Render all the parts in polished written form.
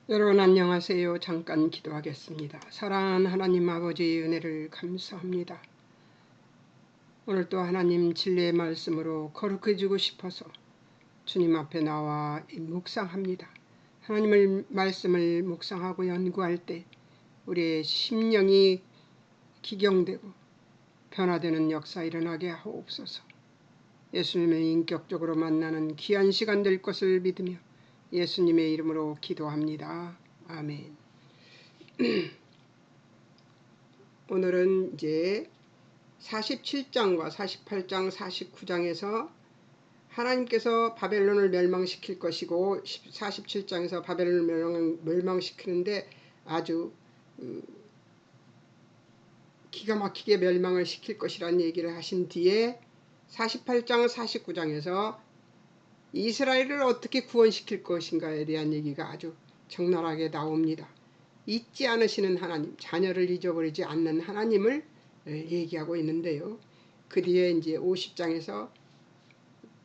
여러분 안녕하세요. 잠깐 기도하겠습니다. 사랑하는 하나님 아버지의 은혜를 감사합니다. 오늘 또 하나님 진리의 말씀으로 거룩해지고 싶어서 주님 앞에 나와 묵상합니다. 하나님의 말씀을 묵상하고 연구할 때 우리의 심령이 기경되고 변화되는 역사 일어나게 하옵소서. 예수님을 인격적으로 만나는 귀한 시간 될 것을 믿으며 예수님의 이름으로 기도합니다. 아멘. 오늘은 이제 47장과 48장, 49장에서 하나님께서 바벨론을 멸망시킬 것이고 47장에서 바벨론을 멸망시키는데 아주 기가 막히게 멸망을 시킬 것이라는 얘기를 하신 뒤에 48장, 49장에서 이스라엘을 어떻게 구원시킬 것인가에 대한 얘기가 아주 적나라하게 나옵니다. 잊지 않으시는 하나님, 자녀를 잊어버리지 않는 하나님을 얘기하고 있는데요. 그 뒤에 이제 50장에서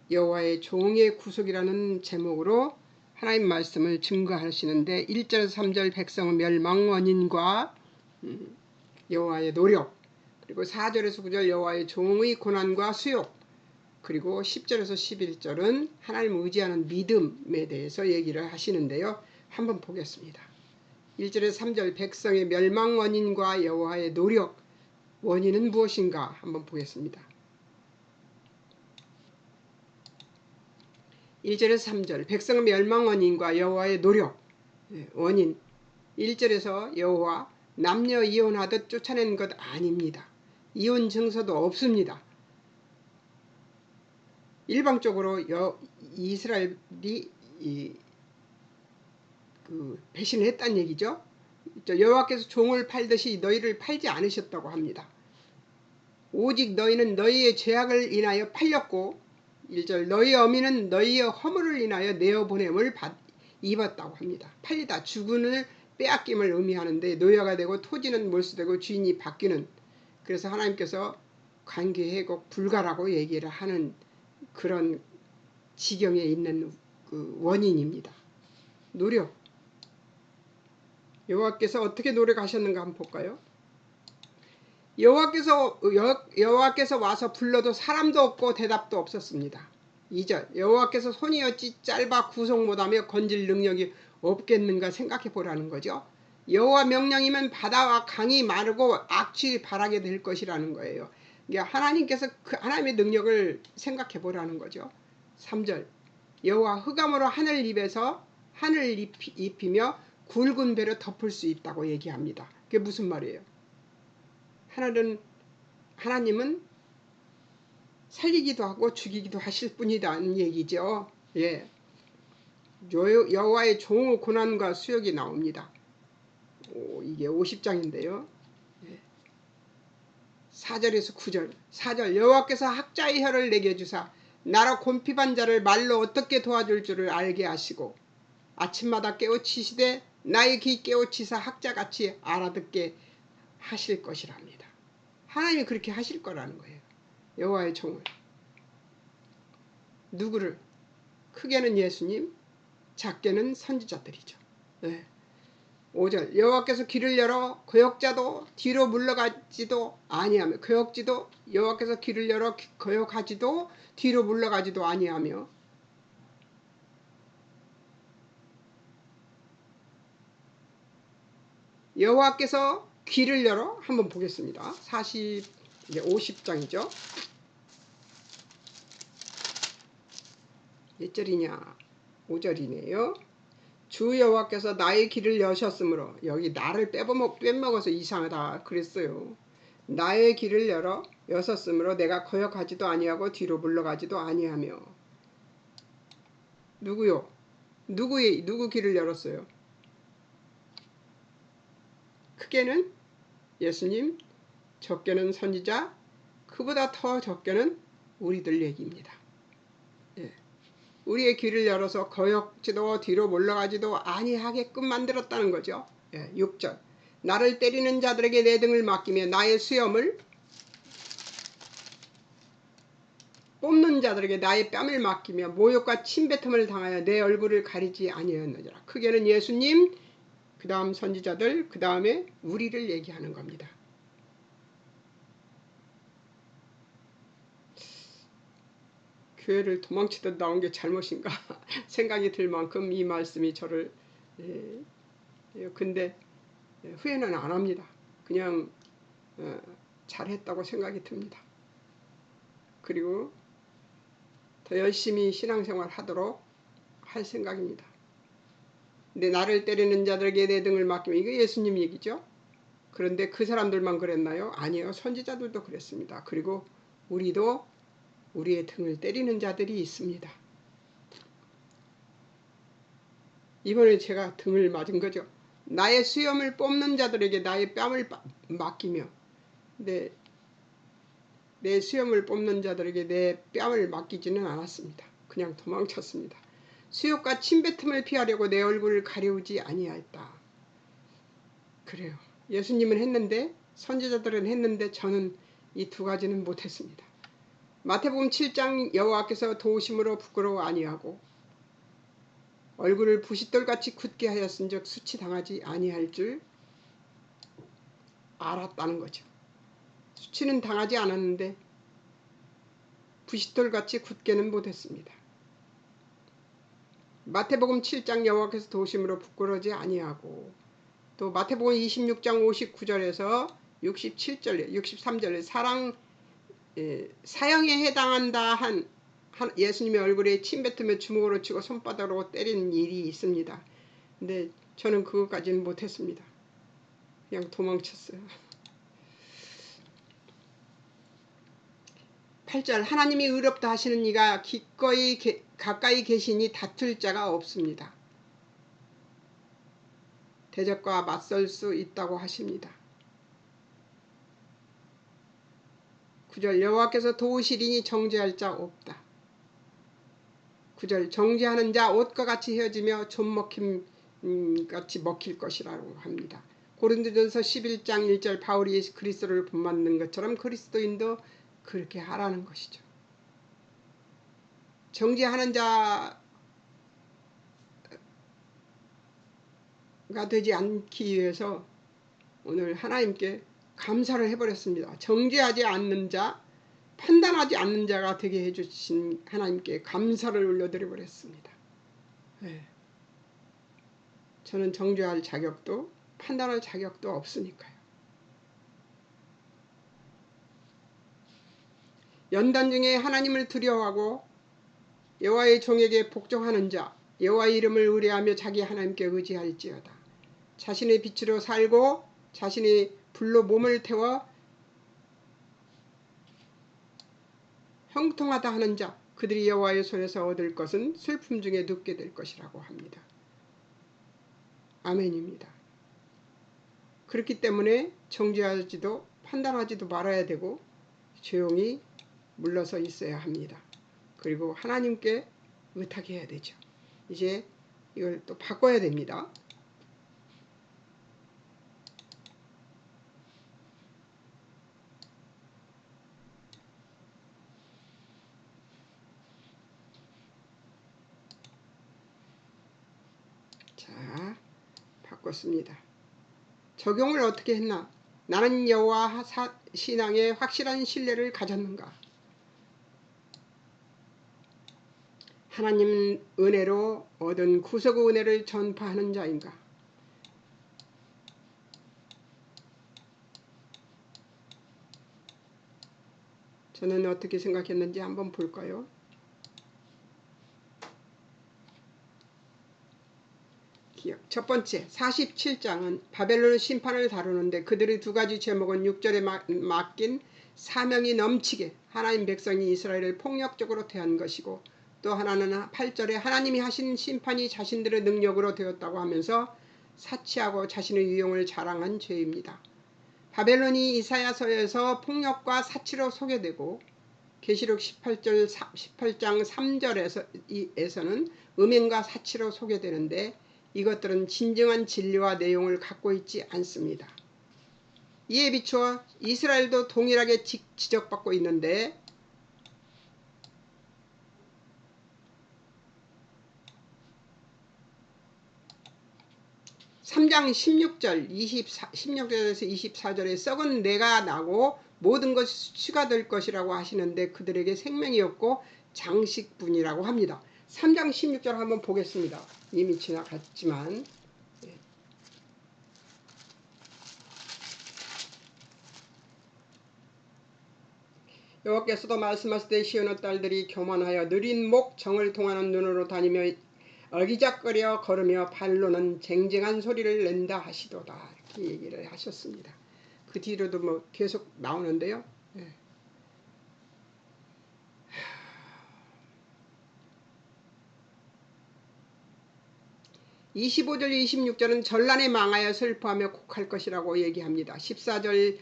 여호와의 종의 구속이라는 제목으로 하나님 말씀을 증거하시는데 1절에서 3절 백성의 멸망 원인과 여호와의 노력, 그리고 4절에서 9절 여호와의 종의 고난과 수욕, 그리고 10절에서 11절은 하나님을 의지하는 믿음에 대해서 얘기를 하시는데요. 한번 보겠습니다. 1절에서 3절 백성의 멸망 원인과 여호와의 노력, 원인은 무엇인가 한번 보겠습니다. 1절에서 3절 백성의 멸망 원인과 여호와의 노력, 원인 1절에서 여호와 남녀 이혼하듯 쫓아낸 것 아닙니다. 이혼 증서도 없습니다. 일방적으로 이스라엘이 배신을 했다는 얘기죠. 여호와께서 종을 팔듯이 너희를 팔지 않으셨다고 합니다. 오직 너희는 너희의 죄악을 인하여 팔렸고 1절 너희 어미는 너희의 허물을 인하여 내어보냄을 입었다고 합니다. 팔리다 주군을 빼앗김을 의미하는데 노예가 되고 토지는 몰수되고 주인이 바뀌는, 그래서 하나님께서 관계회복 불가라고 얘기를 하는 그런 지경에 있는 그 원인입니다. 노력. 여호와께서 어떻게 노력하셨는가 한번 볼까요? 여호와께서 와서 불러도 사람도 없고 대답도 없었습니다. 2절 여호와께서 손이 어찌 짧아 구속 못하며 건질 능력이 없겠는가 생각해 보라는 거죠. 여호와 명령이면 바다와 강이 마르고 악취 바라게 될 것이라는 거예요. 하나님께서 그 하나님의 능력을 생각해 보라는 거죠. 3절 여호와 흑암으로 하늘 입히며 굵은 배로 덮을 수 있다고 얘기합니다. 그게 무슨 말이에요? 하나님은 살리기도 하고 죽이기도 하실 뿐이라는 얘기죠. 예. 여호와의 종의 고난과 수욕이 나옵니다. 이게 50장인데요. 예. 4절에서 9절 4절 여호와께서 학자의 혀를 내게 주사 나로 곤핍한 자를 말로 어떻게 도와줄 줄을 알게 하시고 아침마다 깨우치시되 나의 귀 깨우치사 학자같이 알아듣게 하실 것이랍니다. 하나님이 그렇게 하실 거라는 거예요. 여호와의 종을. 누구를? 크게는 예수님, 작게는 선지자들이죠. 네. 5절 여호와께서 길을 열어 거역자도 뒤로 물러가지도 아니하며 여호와께서 길을 열어 거역하지도 뒤로 물러가지도 아니하며 여호와께서 길을 열어 한번 보겠습니다. 50장이죠. 몇 절이냐? 5절이네요. 주 여호와께서 나의 길을 여셨으므로, 여기 나를 빼먹어서 이상하다 그랬어요. 나의 길을 여셨으므로 내가 거역하지도 아니하고 뒤로 물러가지도 아니하며. 누구요? 누구 길을 열었어요? 크게는 예수님, 적게는 선지자, 그보다 더 적게는 우리들 얘기입니다. 예. 우리의 길을 열어서 거역지도 뒤로 물러가지도 아니하게끔 만들었다는 거죠. 예. 6절 나를 때리는 자들에게 내 등을 맡기며 나의 수염을 뽑는 자들에게 나의 뺨을 맡기며 모욕과 침뱉음을 당하여 내 얼굴을 가리지 아니하였느니라. 크게는 예수님, 그 다음 선지자들, 그 다음에 우리를 얘기하는 겁니다. 교회를 도망치듯 나온 게 잘못인가 생각이 들 만큼 이 말씀이 저를 근데 후회는 안 합니다. 그냥 잘했다고 생각이 듭니다. 그리고 더 열심히 신앙생활 하도록 할 생각입니다. 근데 나를 때리는 자들에게 내 등을 맡기면, 이거 예수님 얘기죠. 그런데 그 사람들만 그랬나요? 아니요. 선지자들도 그랬습니다. 그리고 우리도 우리의 등을 때리는 자들이 있습니다. 이번에 제가 등을 맞은 거죠. 나의 수염을 뽑는 자들에게 나의 뺨을 맡기며, 내 수염을 뽑는 자들에게 내 뺨을 맡기지는 않았습니다. 그냥 도망쳤습니다. 수욕과 침뱉음을 피하려고 내 얼굴을 가려우지 아니하였다. 그래요. 예수님은 했는데, 선지자들은 했는데 저는 이 두 가지는 못했습니다. 마태복음 7장 여호와께서 도우심으로 부끄러워 아니하고 얼굴을 부싯돌같이 굳게 하였은즉 수치당하지 아니할 줄 알았다는 거죠. 수치는 당하지 않았는데 부싯돌같이 굳게는 못했습니다. 마태복음 7장 여호와께서 도우심으로 부끄러워지 아니하고, 또 마태복음 26장 59절에서 67절, 63절에 사형에 해당한다 한 예수님의 얼굴에 침 뱉으며 주먹으로 치고 손바닥으로 때리는 일이 있습니다. 근데 저는 그것까지는 못했습니다. 그냥 도망쳤어요. 8절 하나님이 의롭다 하시는 이가 기꺼이 가까이 계시니 다툴 자가 없습니다. 대적과 맞설 수 있다고 하십니다. 9절 여호와께서 도우시리니 정죄할 자 없다. 9절 정죄하는 자 옷과 같이 헤어지며 좀먹힘 같이 먹힐 것이라고 합니다. 고린도전서 11장 1절 바울이 그리스도를 본받는 것처럼 그리스도인도 그렇게 하라는 것이죠. 정죄하는 자가 되지 않기 위해서 오늘 하나님께 감사를 해버렸습니다. 정죄하지 않는 자, 판단하지 않는 자가 되게 해주신 하나님께 감사를 올려드려 버렸습니다. 네. 저는 정죄할 자격도 판단할 자격도 없으니까요. 연단 중에 하나님을 두려워하고 여호와의 종에게 복종하는 자, 여호와의 이름을 의뢰하며 자기 하나님께 의지할지어다. 자신의 빛으로 살고 자신의 불로 몸을 태워 형통하다 하는 자, 그들이 여호와의 손에서 얻을 것은 슬픔 중에 눕게 될 것이라고 합니다. 아멘입니다. 그렇기 때문에 정죄하지도 판단하지도 말아야 되고 조용히 물러서 있어야 합니다. 그리고 하나님께 의탁해야 되죠. 이제 이걸 또 바꿔야 됩니다. 자, 바꿨습니다. 적용을 어떻게 했나? 나는 여호와 신앙에 확실한 신뢰를 가졌는가? 하나님 은혜로 얻은 구속의 은혜를 전파하는 자인가? 저는 어떻게 생각했는지 한번 볼까요? 첫 번째 47장은 바벨론 심판을 다루는데 그들의 두 가지 제목은 6절에 맡긴 사명이 넘치게 하나님 백성이 이스라엘을 폭력적으로 대한 것이고, 또 하나는 8절에 하나님이 하신 심판이 자신들의 능력으로 되었다고 하면서 사치하고 자신의 유용을 자랑한 죄입니다. 바벨론이 이사야서에서 폭력과 사치로 소개되고 계시록 18장 3절에서는 음행과 사치로 소개되는데 이것들은 진정한 진리와 내용을 갖고 있지 않습니다. 이에 비추어 이스라엘도 동일하게 지적받고 있는데 3장 16절에서 24절에 썩은 내가 나고 모든 것이 수치가 될 것이라고 하시는데 그들에게 생명이 없고 장식뿐이라고 합니다. 3장 16절 한번 보겠습니다. 이미 지나갔지만 여호와께서도 말씀하시되 시온의 딸들이 교만하여 느린 목 정을 통하는 눈으로 다니며 어기작거려 걸으며 발로는 쟁쟁한 소리를 낸다 하시도다. 이렇게 얘기를 하셨습니다. 그 뒤로도 뭐 계속 나오는데요. 25절 26절은 전란에 망하여 슬퍼하며 곡할 것이라고 얘기합니다. 14장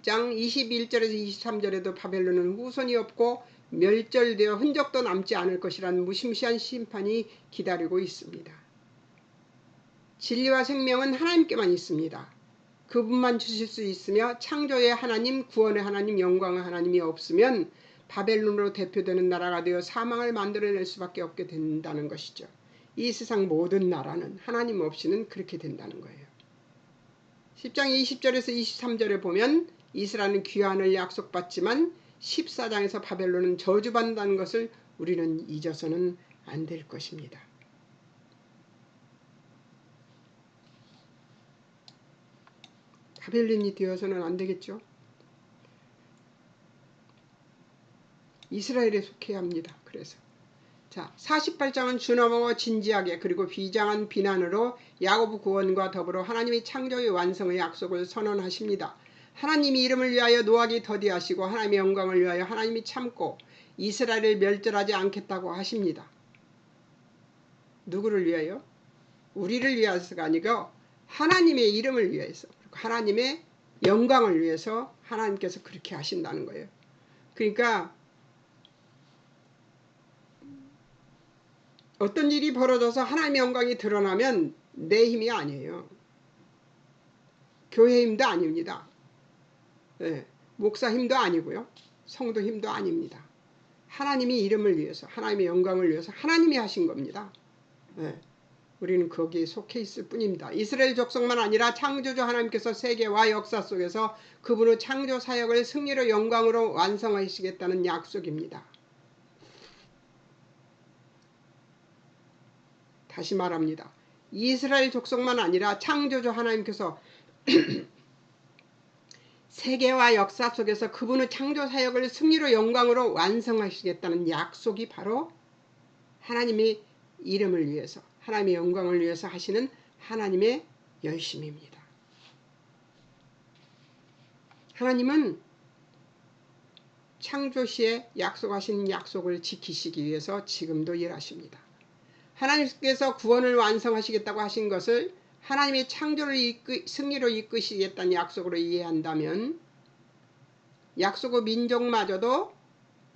21절에서 23절에도 바벨론은 후손이 없고 멸절되어 흔적도 남지 않을 것이라는 무시무시한 심판이 기다리고 있습니다. 진리와 생명은 하나님께만 있습니다. 그분만 주실 수 있으며 창조의 하나님, 구원의 하나님, 영광의 하나님이 없으면 바벨론으로 대표되는 나라가 되어 사망을 만들어낼 수밖에 없게 된다는 것이죠. 이 세상 모든 나라는 하나님 없이는 그렇게 된다는 거예요. 10장 20절에서 23절에 보면 이스라엘은 귀환을 약속받지만 14장에서 바벨론은 저주받는다는 것을 우리는 잊어서는 안 될 것입니다. 바벨론이 되어서는 안 되겠죠. 이스라엘에 속해야 합니다. 그래서 자, 48장은 준엄하고 진지하게 그리고 비장한 비난으로 야곱 구원과 더불어 하나님의 창조의 완성의 약속을 선언하십니다. 하나님이 이름을 위하여 노하기 더디하시고 하나님의 영광을 위하여 하나님이 참고 이스라엘을 멸절하지 않겠다고 하십니다. 누구를 위하여? 우리를 위해서가 아니고 하나님의 이름을 위해서, 하나님의 영광을 위해서 하나님께서 그렇게 하신다는 거예요. 그러니까 어떤 일이 벌어져서 하나님의 영광이 드러나면 내 힘이 아니에요. 교회 힘도 아닙니다. 네, 목사 힘도 아니고요. 성도 힘도 아닙니다. 하나님의 이름을 위해서, 하나님의 영광을 위해서 하나님이 하신 겁니다. 네, 우리는 거기에 속해 있을 뿐입니다. 이스라엘 족속만 아니라 창조주 하나님께서 세계와 역사 속에서 그분의 창조 사역을 승리로 영광으로 완성하시겠다는 약속입니다. 다시 말합니다. 이스라엘 족속만 아니라 창조주 하나님께서 세계와 역사 속에서 그분의 창조 사역을 승리로 영광으로 완성하시겠다는 약속이 바로 하나님의 이름을 위해서, 하나님의 영광을 위해서 하시는 하나님의 열심입니다. 하나님은 창조 시에 약속하신 약속을 지키시기 위해서 지금도 일하십니다. 하나님께서 구원을 완성하시겠다고 하신 것을 하나님의 창조를 승리로 이끄시겠다는 약속으로 이해한다면 약속의 민족마저도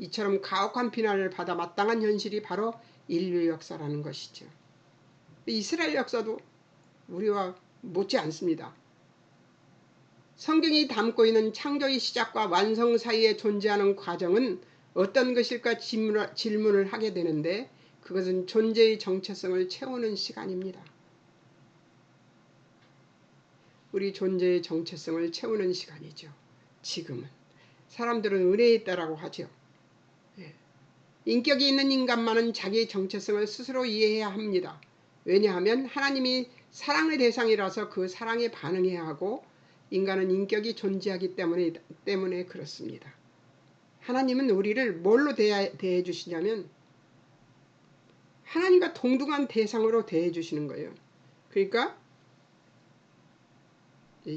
이처럼 가혹한 비난을 받아 마땅한 현실이 바로 인류 역사라는 것이죠. 이스라엘 역사도 우리와 못지 않습니다. 성경이 담고 있는 창조의 시작과 완성 사이에 존재하는 과정은 어떤 것일까 질문을 하게 되는데 그것은 존재의 정체성을 채우는 시간입니다. 우리 존재의 정체성을 채우는 시간이죠. 지금은. 사람들은 은혜에 있다라고 하죠. 인격이 있는 인간만은 자기의 정체성을 스스로 이해해야 합니다. 왜냐하면 하나님이 사랑의 대상이라서 그 사랑에 반응해야 하고 인간은 인격이 존재하기 때문에 그렇습니다. 하나님은 우리를 뭘로 대해 주시냐면 하나님과 동등한 대상으로 대해 주시는 거예요. 그러니까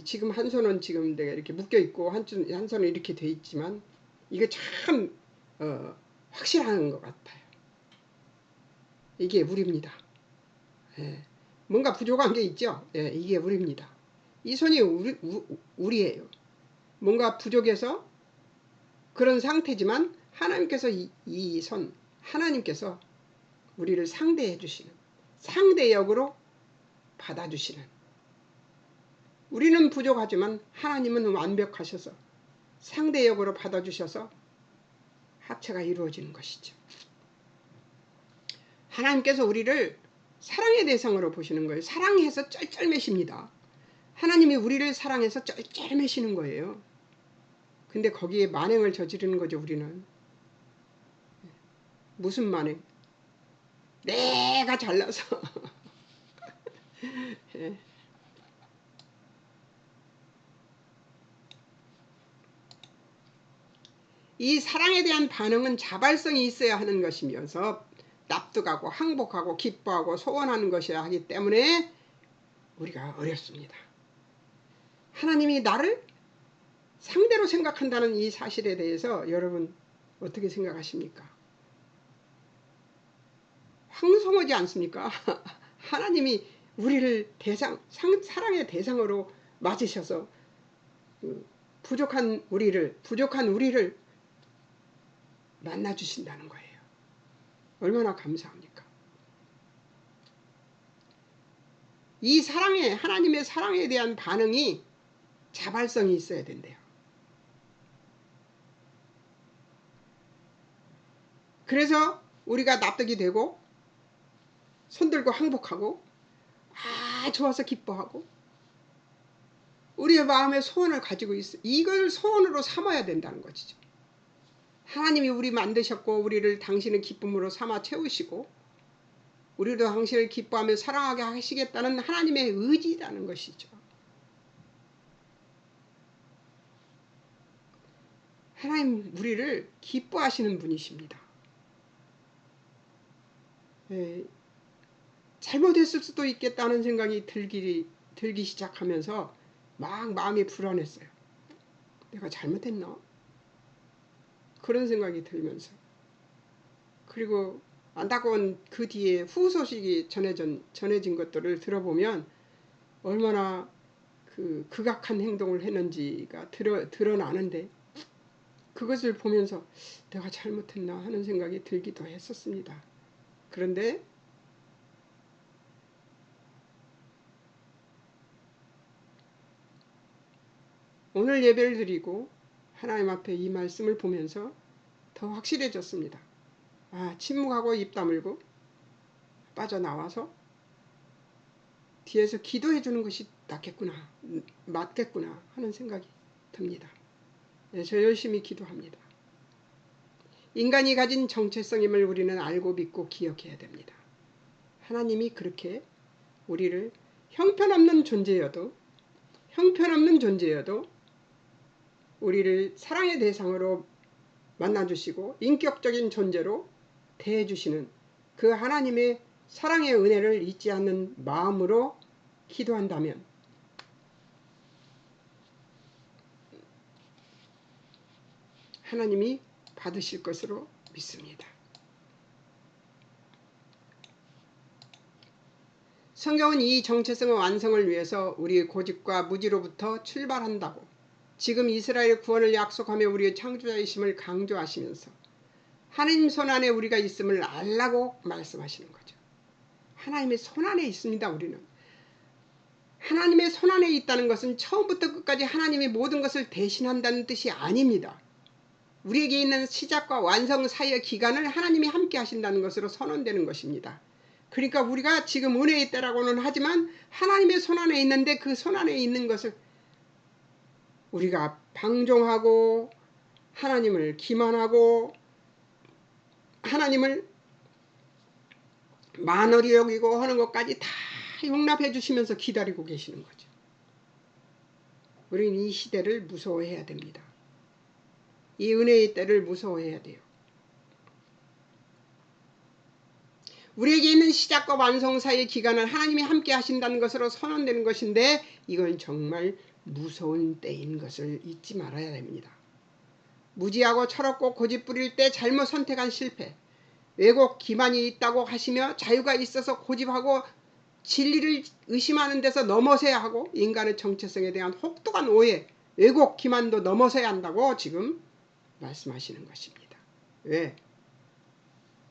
지금 한 손은 지금 내가 이렇게 묶여 있고 한 손은 이렇게 돼 있지만 이게 참 확실한 것 같아요. 이게 우리입니다. 뭔가 부족한 게 있죠. 이게 우리입니다. 이 손이 우리예요. 뭔가 부족해서 그런 상태지만 하나님께서 이 손, 하나님께서 우리를 상대해 주시는, 상대역으로 받아주시는, 우리는 부족하지만 하나님은 완벽하셔서 상대역으로 받아주셔서 합체가 이루어지는 것이죠. 하나님께서 우리를 사랑의 대상으로 보시는 거예요. 사랑해서 쩔쩔매십니다. 하나님이 우리를 사랑해서 쩔쩔매시는 거예요. 근데 거기에 만행을 저지르는 거죠. 우리는. 무슨 만행? 내가 잘나서 예. 이 사랑에 대한 반응은 자발성이 있어야 하는 것이면서 납득하고 항복하고 기뻐하고 소원하는 것이라 하기 때문에 우리가 어렵습니다. 하나님이 나를 상대로 생각한다는 이 사실에 대해서 여러분 어떻게 생각하십니까? 황송하지 않습니까? 하나님이 우리를 사랑의 대상으로 맞으셔서 부족한 우리를 만나주신다는 거예요. 얼마나 감사합니까? 이 하나님의 사랑에 대한 반응이 자발성이 있어야 된대요. 그래서 우리가 납득이 되고 손들고 항복하고 좋아서 기뻐하고 우리의 마음에 소원을 가지고 있어. 이걸 소원으로 삼아야 된다는 것이죠. 하나님이 우리 만드셨고 우리를 당신의 기쁨으로 삼아 채우시고 우리도 당신을 기뻐하며 사랑하게 하시겠다는 하나님의 의지라는 것이죠. 하나님 우리를 기뻐하시는 분이십니다. 잘못했을 수도 있겠다는 생각이 들기 시작하면서 막 마음이 불안했어요. 내가 잘못했나? 그런 생각이 들면서 그리고 안타까운 그 뒤에 후소식이 전해진 것들을 들어보면 얼마나 극악한 행동을 했는지가 드러나는데 그것을 보면서 내가 잘못했나 하는 생각이 들기도 했었습니다. 그런데 오늘 예배를 드리고 하나님 앞에 이 말씀을 보면서 더 확실해졌습니다. 침묵하고 입 다물고 빠져나와서 뒤에서 기도해 주는 것이 낫겠구나, 맞겠구나 하는 생각이 듭니다. 저 열심히 기도합니다. 인간이 가진 정체성임을 우리는 알고 믿고 기억해야 됩니다. 하나님이 그렇게 우리를 형편없는 존재여도 우리를 사랑의 대상으로 만나주시고 인격적인 존재로 대해주시는 그 하나님의 사랑의 은혜를 잊지 않는 마음으로 기도한다면 하나님이 받으실 것으로 믿습니다. 성경은 이 정체성의 완성을 위해서 우리의 고집과 무지로부터 출발한다고 지금 이스라엘 구원을 약속하며 우리의 창조자이심을 강조하시면서 하나님 손안에 우리가 있음을 알라고 말씀하시는 거죠. 하나님의 손안에 있습니다. 우리는. 하나님의 손안에 있다는 것은 처음부터 끝까지 하나님이 모든 것을 대신한다는 뜻이 아닙니다. 우리에게 있는 시작과 완성 사이의 기간을 하나님이 함께 하신다는 것으로 선언되는 것입니다. 그러니까 우리가 지금 은혜의 때라고는 하지만 하나님의 손안에 있는데 그 손안에 있는 것을 우리가 방종하고 하나님을 기만하고 하나님을 만월히 여기고 하는 것까지 다 용납해 주시면서 기다리고 계시는 거죠. 우리는 이 시대를 무서워해야 됩니다. 이 은혜의 때를 무서워해야 돼요. 우리에게 있는 시작과 완성 사이의 기간을 하나님이 함께 하신다는 것으로 선언되는 것인데 이건 정말 무서운 때인 것을 잊지 말아야 됩니다. 무지하고 철없고 고집 부릴 때 잘못 선택한 실패, 왜곡 기만이 있다고 하시며 자유가 있어서 고집하고 진리를 의심하는 데서 넘어서야 하고 인간의 정체성에 대한 혹독한 오해, 왜곡 기만도 넘어서야 한다고 지금 말씀하시는 것입니다. 왜?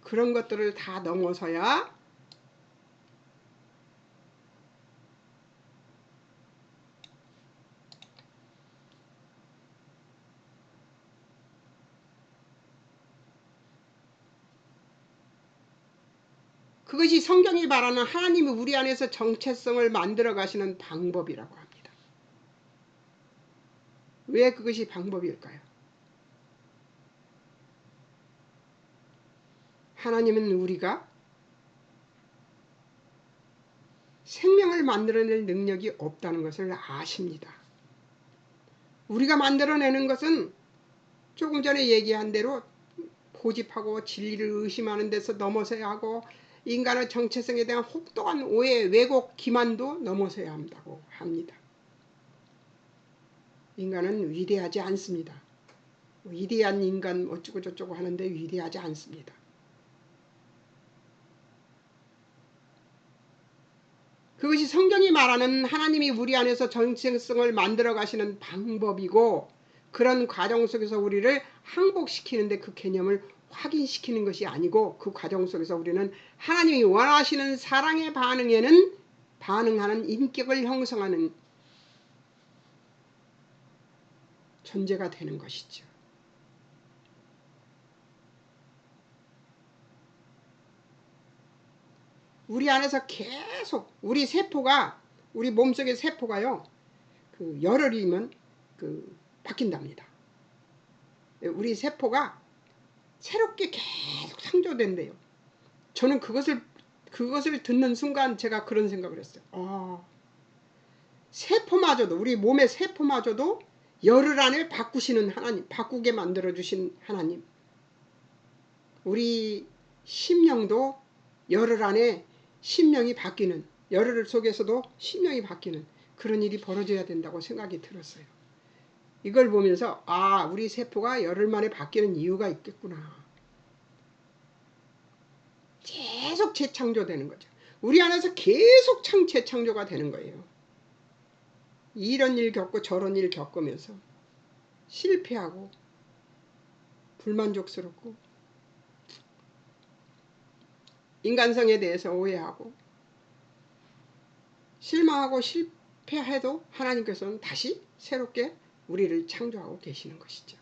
그런 것들을 다 넘어서야 그것이 성경이 말하는 하나님이 우리 안에서 정체성을 만들어 가시는 방법이라고 합니다. 왜 그것이 방법일까요? 하나님은 우리가 생명을 만들어낼 능력이 없다는 것을 아십니다. 우리가 만들어내는 것은 조금 전에 얘기한 대로 고집하고 진리를 의심하는 데서 넘어서야 하고 인간의 정체성에 대한 혹독한 오해, 왜곡, 기만도 넘어서야 한다고 합니다. 인간은 위대하지 않습니다. 위대한 인간 어쩌고 저쩌고 하는데 위대하지 않습니다. 그것이 성경이 말하는 하나님이 우리 안에서 정체성을 만들어 가시는 방법이고 그런 과정 속에서 우리를 항복시키는데 그 개념을 확인시키는 것이 아니고 그 과정 속에서 우리는 하나님이 원하시는 사랑의 반응에는 반응하는 인격을 형성하는 존재가 되는 것이죠. 우리 안에서 계속 우리 세포가 우리 몸속의 세포가요. 그 열흘이면 바뀐답니다. 우리 세포가 새롭게 계속 창조된대요. 저는 그것을 듣는 순간 제가 그런 생각을 했어요. 세포마저도 우리 몸의 세포마저도 열흘 안에 바꾸시는 하나님, 바꾸게 만들어주신 하나님. 우리 심령도 열흘 안에 심령이 바뀌는 열흘 속에서도 심령이 바뀌는 그런 일이 벌어져야 된다고 생각이 들었어요. 이걸 보면서 우리 세포가 열흘 만에 바뀌는 이유가 있겠구나. 계속 재창조되는 거죠. 우리 안에서 계속 재창조가 되는 거예요. 이런 일 겪고 저런 일 겪으면서 실패하고 불만족스럽고 인간성에 대해서 오해하고 실망하고 실패해도 하나님께서는 다시 새롭게 우리를 창조하고 계시는 것이죠.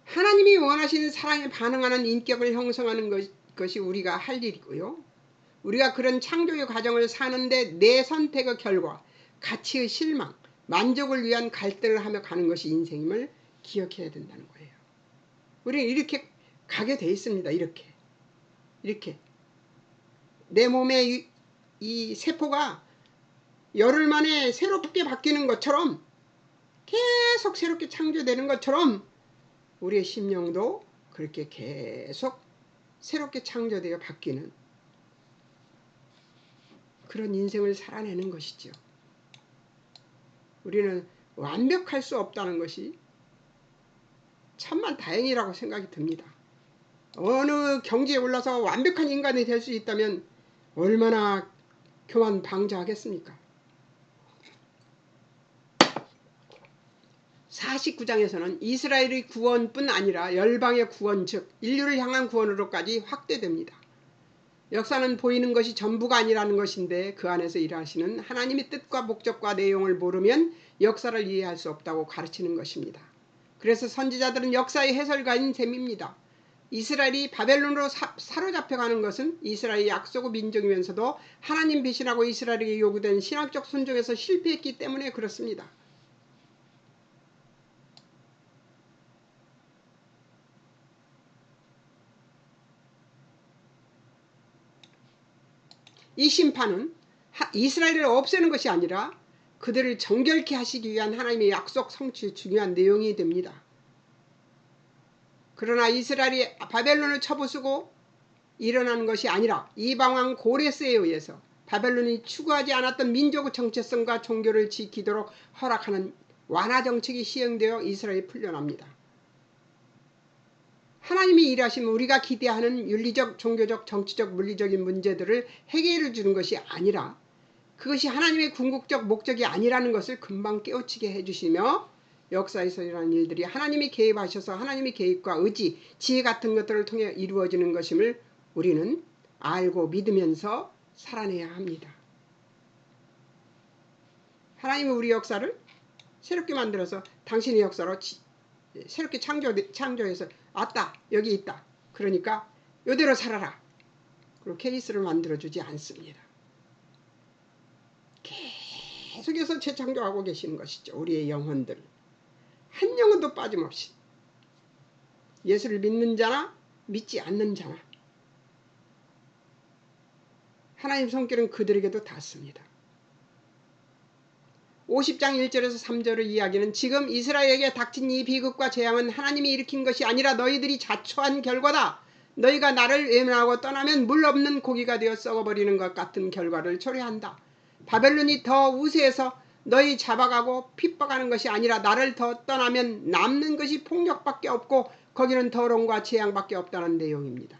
하나님이 원하시는 사랑에 반응하는 인격을 형성하는 것이 우리가 할 일이고요. 우리가 그런 창조의 과정을 사는데 내 선택의 결과, 가치의 실망, 만족을 위한 갈등을 하며 가는 것이 인생임을 기억해야 된다는 거예요. 우리는 이렇게 가게 돼 있습니다. 이렇게 내 몸의 이 세포가 열흘 만에 새롭게 바뀌는 것처럼 계속 새롭게 창조되는 것처럼 우리의 심령도 그렇게 계속 새롭게 창조되어 바뀌는 그런 인생을 살아내는 것이죠. 우리는 완벽할 수 없다는 것이 천만 다행이라고 생각이 듭니다. 어느 경지에 올라서 완벽한 인간이 될 수 있다면 얼마나 교만방자하겠습니까? 49장에서는 이스라엘의 구원뿐 아니라 열방의 구원, 즉 인류를 향한 구원으로까지 확대됩니다. 역사는 보이는 것이 전부가 아니라는 것인데 그 안에서 일하시는 하나님의 뜻과 목적과 내용을 모르면 역사를 이해할 수 없다고 가르치는 것입니다. 그래서 선지자들은 역사의 해설가인 셈입니다. 이스라엘이 바벨론으로 사로잡혀가는 것은 이스라엘의 약속의 민족이면서도 하나님 배신하고 이스라엘에게 요구된 신학적 순종에서 실패했기 때문에 그렇습니다. 이 심판은 이스라엘을 없애는 것이 아니라 그들을 정결케 하시기 위한 하나님의 약속 성취의 중요한 내용이 됩니다. 그러나 이스라엘이 바벨론을 쳐부수고 일어나는 것이 아니라 이방왕 고레스에 의해서 바벨론이 추구하지 않았던 민족의 정체성과 종교를 지키도록 허락하는 완화 정책이 시행되어 이스라엘이 풀려납니다. 하나님이 일하시면 우리가 기대하는 윤리적, 종교적, 정치적, 물리적인 문제들을 해결해 주는 것이 아니라 그것이 하나님의 궁극적 목적이 아니라는 것을 금방 깨우치게 해주시며 역사에서 일어나는 일들이 하나님이 개입하셔서 하나님의 계획과 의지, 지혜 같은 것들을 통해 이루어지는 것임을 우리는 알고 믿으면서 살아내야 합니다. 하나님은 우리 역사를 새롭게 만들어서 당신의 역사로 새롭게 창조해서 아따 여기 있다. 그러니까 이대로 살아라. 그리고 케이스를 만들어주지 않습니다. 계속해서 재창조하고 계시는 것이죠. 우리의 영혼들. 한 영혼도 빠짐없이. 예수를 믿는 자나 믿지 않는 자나 하나님 손길은 그들에게도 닿습니다. 50장 1절에서 3절의 이야기는 지금 이스라엘에게 닥친 이 비극과 재앙은 하나님이 일으킨 것이 아니라 너희들이 자초한 결과다. 너희가 나를 외면하고 떠나면 물 없는 고기가 되어 썩어버리는 것 같은 결과를 초래한다. 바벨론이 더 우세해서 너희 잡아가고 핍박하는 것이 아니라 나를 더 떠나면 남는 것이 폭력밖에 없고 거기는 더러움과 재앙밖에 없다는 내용입니다.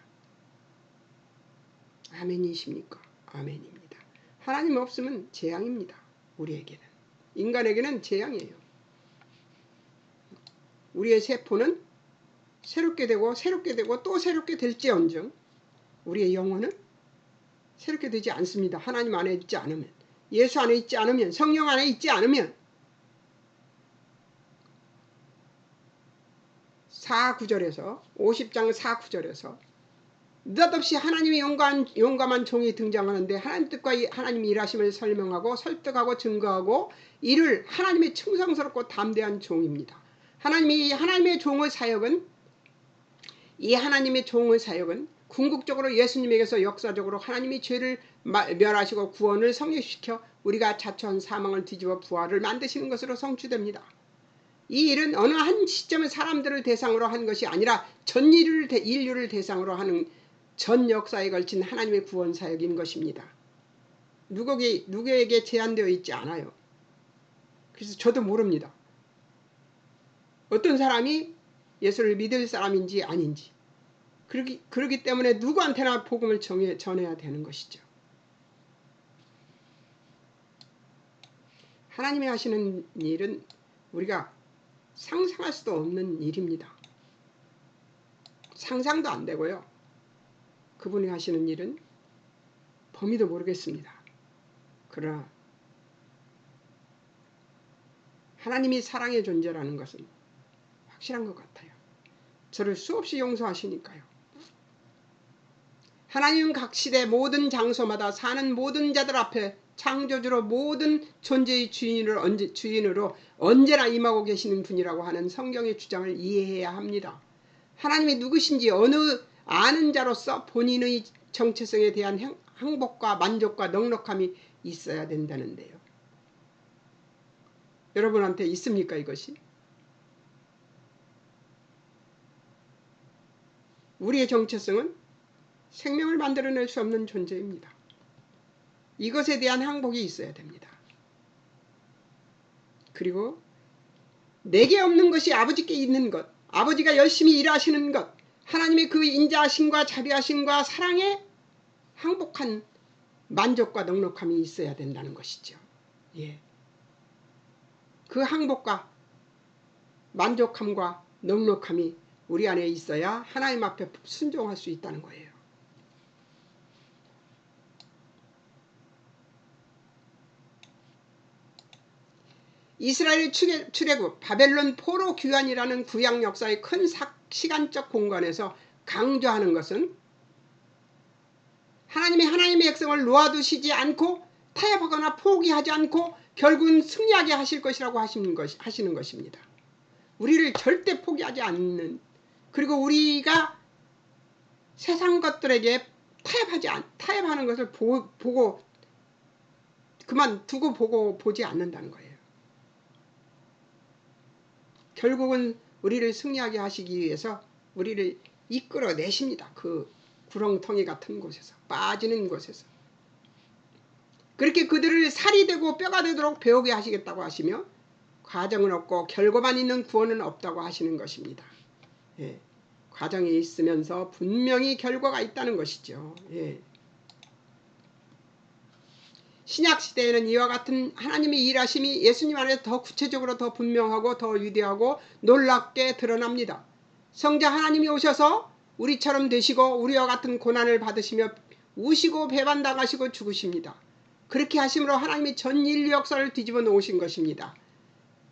아멘이십니까? 아멘입니다. 하나님 없으면 재앙입니다. 우리에게는. 인간에게는 재앙이에요. 우리의 세포는 새롭게 되고 또 새롭게 될지언정 우리의 영혼은 새롭게 되지 않습니다. 하나님 안에 있지 않으면, 예수 안에 있지 않으면, 성령 안에 있지 않으면. 4구절에서 50장 4구절에서 느닷없이 하나님의 용감한 종이 등장하는데 하나님 뜻과 하나님의 일하심을 설명하고 설득하고 증거하고 이를 하나님의 충성스럽고 담대한 종입니다. 하나님의 종의 사역은 궁극적으로 예수님에게서 역사적으로 하나님이 죄를 멸하시고 구원을 성립시켜 우리가 자초한 사망을 뒤집어 부활을 만드시는 것으로 성취됩니다. 이 일은 어느 한 시점의 사람들을 대상으로 한 것이 아니라 전 인류를 대상으로 하는 전 역사에 걸친 하나님의 구원 사역인 것입니다. 누구에게 제한되어 있지 않아요. 그래서 저도 모릅니다. 어떤 사람이 예수를 믿을 사람인지 아닌지. 그렇기 때문에 누구한테나 복음을 전해야 되는 것이죠. 하나님이 하시는 일은 우리가 상상할 수도 없는 일입니다. 상상도 안 되고요. 그분이 하시는 일은 범위도 모르겠습니다. 그러나 하나님이 사랑의 존재라는 것은 확실한 것 같아요. 저를 수없이 용서하시니까요. 하나님은 각 시대 모든 장소마다 사는 모든 자들 앞에 창조주로 모든 존재의 주인으로 언제나 임하고 계시는 분이라고 하는 성경의 주장을 이해해야 합니다. 하나님이 누구신지 어느 아는 자로서 본인의 정체성에 대한 행복과 만족과 넉넉함이 있어야 된다는데요. 여러분한테 있습니까 이것이? 우리의 정체성은 생명을 만들어낼 수 없는 존재입니다. 이것에 대한 행복이 있어야 됩니다. 그리고 내게 없는 것이 아버지께 있는 것, 아버지가 열심히 일하시는 것, 하나님의 그 인자하심과 자비하심과 사랑에 행복한 만족과 넉넉함이 있어야 된다는 것이죠. 예. 그 행복과 만족함과 넉넉함이 우리 안에 있어야 하나님 앞에 순종할 수 있다는 거예요. 이스라엘 출애굽, 바벨론 포로 귀환이라는 구약 역사의 큰 시간적 공간에서 강조하는 것은 하나님의 백성을 놓아두시지 않고 타협하거나 포기하지 않고 결국은 승리하게 하실 것이라고 하시는 것입니다. 우리를 절대 포기하지 않는, 그리고 우리가 세상 것들에게 타협하는 것을 보고 그만두고 보지 않는다는 거예요. 결국은 우리를 승리하게 하시기 위해서 우리를 이끌어내십니다. 그 구렁텅이 같은 곳에서, 빠지는 곳에서. 그렇게 그들을 살이 되고 뼈가 되도록 배우게 하시겠다고 하시며 과정은 없고 결과만 있는 구원은 없다고 하시는 것입니다. 예. 과정이 있으면서 분명히 결과가 있다는 것이죠. 예. 신약시대에는 이와 같은 하나님의 일하심이 예수님 안에서 더 구체적으로 더 분명하고 더 위대하고 놀랍게 드러납니다. 성자 하나님이 오셔서 우리처럼 되시고 우리와 같은 고난을 받으시며 우시고 배반당하시고 죽으십니다. 그렇게 하심으로 하나님이 전 인류 역사를 뒤집어 놓으신 것입니다.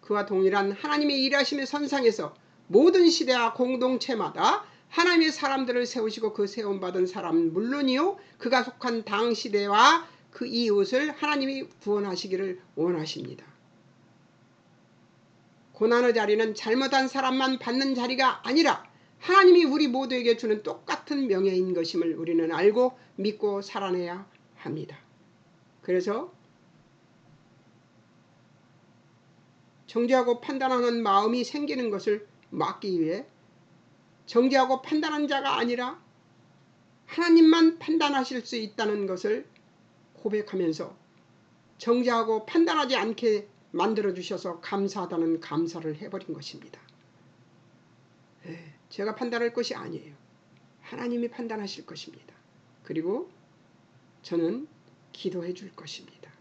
그와 동일한 하나님의 일하심의 선상에서 모든 시대와 공동체마다 하나님의 사람들을 세우시고 그 세움받은 사람은 물론이요 그가 속한 당 시대와 그 이웃을 하나님이 구원하시기를 원하십니다. 고난의 자리는 잘못한 사람만 받는 자리가 아니라 하나님이 우리 모두에게 주는 똑같은 명예인 것임을 우리는 알고 믿고 살아내야 합니다. 그래서 정죄하고 판단하는 마음이 생기는 것을 막기 위해 정죄하고 판단한 자가 아니라 하나님만 판단하실 수 있다는 것을 고백하면서 정죄하고 판단하지 않게 만들어주셔서 감사하다는 감사를 해버린 것입니다. 제가 판단할 것이 아니에요. 하나님이 판단하실 것입니다. 그리고 저는 기도해 줄 것입니다.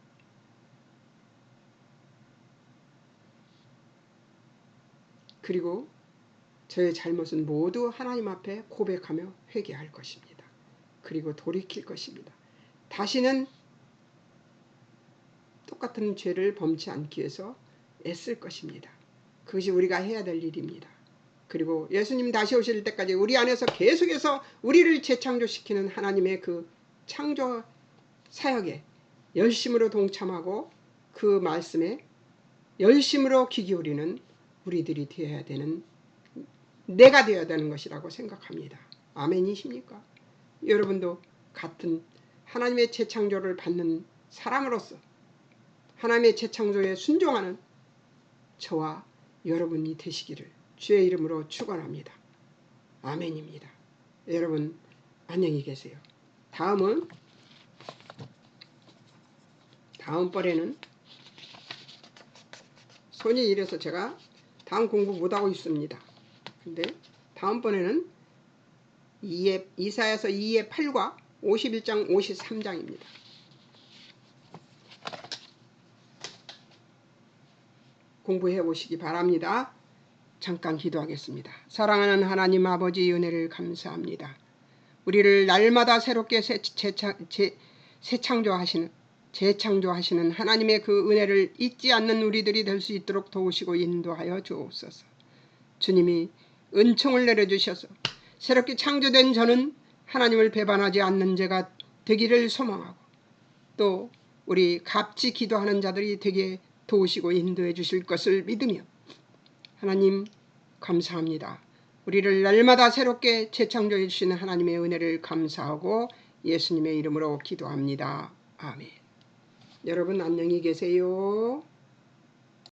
그리고 저의 잘못은 모두 하나님 앞에 고백하며 회개할 것입니다. 그리고 돌이킬 것입니다. 다시는 똑같은 죄를 범치 않기 위해서 애쓸 것입니다. 그것이 우리가 해야 될 일입니다. 그리고 예수님 다시 오실 때까지 우리 안에서 계속해서 우리를 재창조시키는 하나님의 그 창조 사역에 열심으로 동참하고 그 말씀에 열심으로 귀 기울이는 우리들이 되어야 되는, 내가 되어야 되는 것이라고 생각합니다. 아멘이십니까? 여러분도 같은 하나님의 재창조를 받는 사람으로서 하나님의 재창조에 순종하는 저와 여러분이 되시기를 주의 이름으로 축원합니다. 아멘입니다. 여러분 안녕히 계세요. 다음번에는 손이 이래서 제가 다음 공부 못하고 있습니다. 근데 다음번에는 이사야서 2의 8과 51장 53장입니다. 공부해 보시기 바랍니다. 잠깐 기도하겠습니다. 사랑하는 하나님 아버지 은혜를 감사합니다. 우리를 날마다 새롭게 재창조하시는 하나님의 그 은혜를 잊지 않는 우리들이 될 수 있도록 도우시고 인도하여 주옵소서. 주님이 은총을 내려주셔서 새롭게 창조된 저는 하나님을 배반하지 않는 자가 되기를 소망하고 또 우리 같이 기도하는 자들이 되게 도우시고 인도해 주실 것을 믿으며 하나님 감사합니다. 우리를 날마다 새롭게 재창조해 주시는 하나님의 은혜를 감사하고 예수님의 이름으로 기도합니다. 아멘. 여러분 안녕히 계세요.